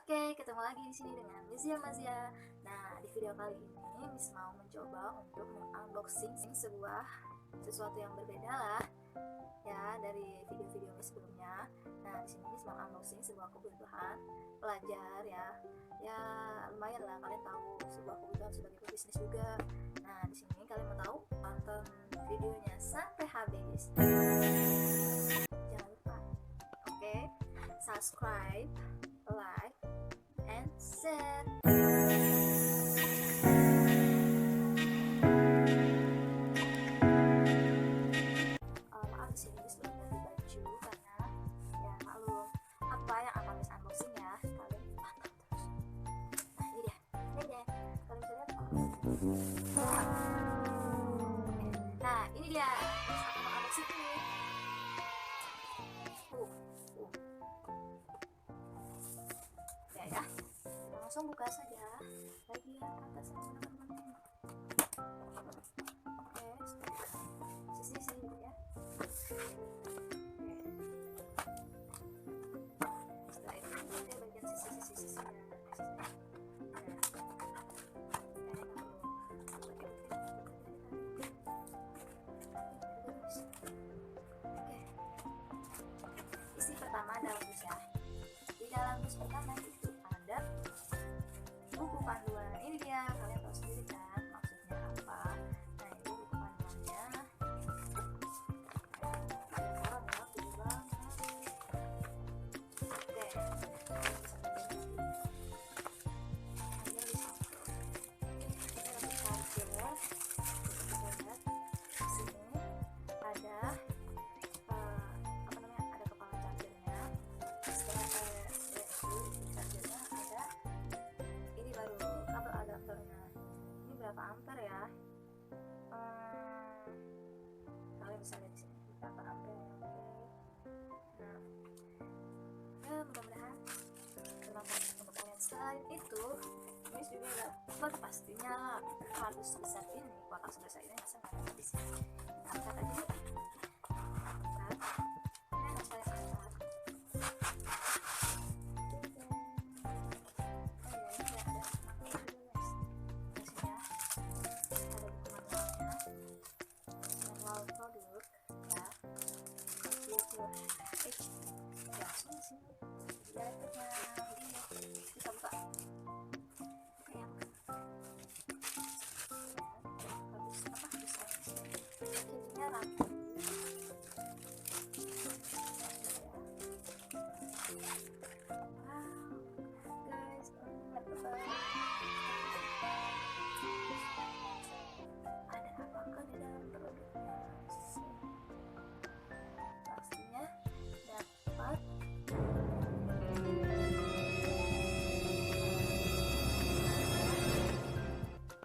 Oke, ketemu lagi di sini dengan Mazia. Nah, di video kali ini Miss mau mencoba untuk unboxing sesuatu yang berbeda lah ya dari video-video Miss sebelumnya. Nah, di sini Miss mau unboxing sebuah kebutuhan pelajar ya. Ya, lumayan lah kalian tahu sebuah kebutuhan sebagai pebisnis juga. Nah, di sini kalian mau tahu, tonton videonya sampai habis. Jangan lupa, oke, subscribe, like, and share. Maaf di sini Miss belum ganti baju karena ya maklum apa yang akan Miss unboxing ya, kalian pantau terus. Nah ini dia, kalian bisa lihat. Nah ini dia, Miss akan unboxing ini. Ya, kita langsung buka saja bagian atas yang teman-teman. Oke, sisi sini dulu ya. Setelah itu kita bagian sisi ya. Isi pertama dalam dus ya. Di dalam dus pertama itu ada buku panduan. Ini dia, kalian tahu sendiri kan maksudnya apa. Nah ini buku panduannya. Berapa ampere ya? Kalian bisa lihat di sini berapa ampere. Nah, ya mudah-mudahan bermanfaat untuk kalian. Selain itu, Miss juga pastinya harus besar ini, kotak sebesar ini masa nggak habis. Angkat aja yuk. Angkat. Ini harus saya angkat. Produk ya, ya sini jaraknya bisa buka ya, habis apa bisa akhirnya rapi. Wow guys, ada apakah di dalam produknya? Pastinya dapat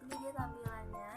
ini dia tampilannya.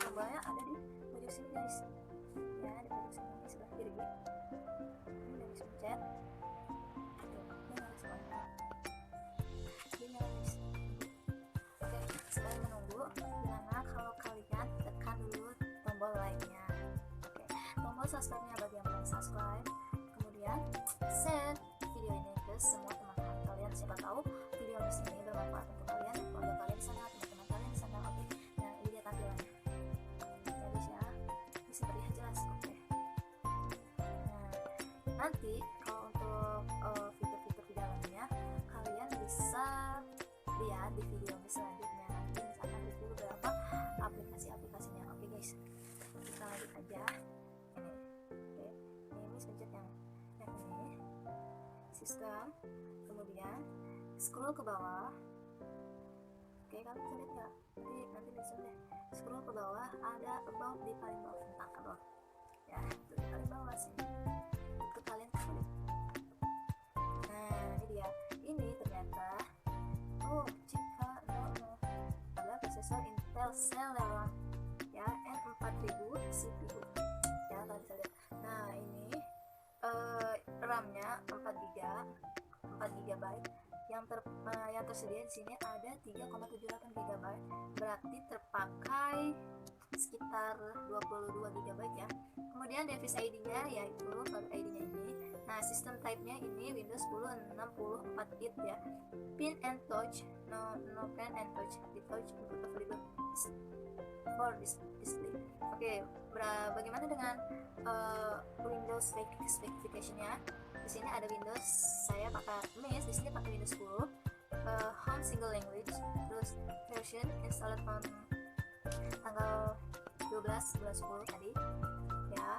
Tombolnya ada di pojok sini guys ya, di pojok sini sebelah kiri ini udah dipencet tuh, ini nyala semuanya, ini nyala guys. Oke, sembari menunggu, gimana kalau kalian tekan dulu tombol subscribe-nya bagi yang belum subscribe. Kemudian share video ini ke semua teman-teman kalian, siapa tahu video Miss ini bermanfaat untuk kalian dan keluarga kalian di sana, teman-teman kalian di sana. Oke, nah ini dia tampilannya ya guys ya, bisa terlihat jelas. Oke, nah nanti kalau untuk fitur-fitur di dalamnya kalian bisa lihat di video Miss selanjutnya. Nanti Miss akan review beberapa aplikasi-aplikasinya. Oke guys, kita lanjut aja. Oke, ini Miss pencet yang ini, sistem, kemudian scroll ke bawah. Oke, kalian bisa lihat nggak? Nanti bisa deh scroll ke bawah, ada about di paling bawah, tentang about ya, itu di paling bawah sini untuk kalian klik. Nah ini dia, ini ternyata jika adalah prosesor Intel Celeron ya, N4000 CPU ya, kalian bisa lihat. Nah ini RAM-nya 4 GB yang tersedia di sini ada 3,78 GB, berarti terpakai sekitar 22 GB ya. Kemudian device ID-nya yaitu ID-nya ini. Nah, sistem type-nya ini Windows 10 64 bit ya. Pin and touch, no pen and touch, di touch input available for display. Oke, bagaimana dengan Windows specification-nya? Di sini ada Windows, saya pakai Miss, di sini pakai Windows 10, Home Single Language, terus version installed on tanggal 12 bulan 10 tadi ya.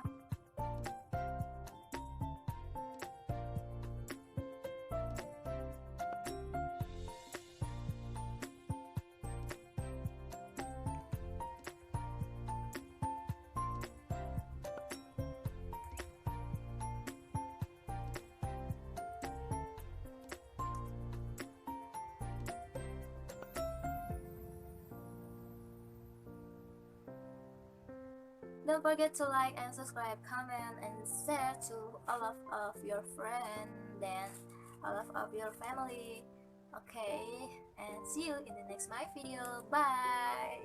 Don't forget to like and subscribe, comment and share to all of your friends and all of your family. Okay, and see you in the next my video. Bye.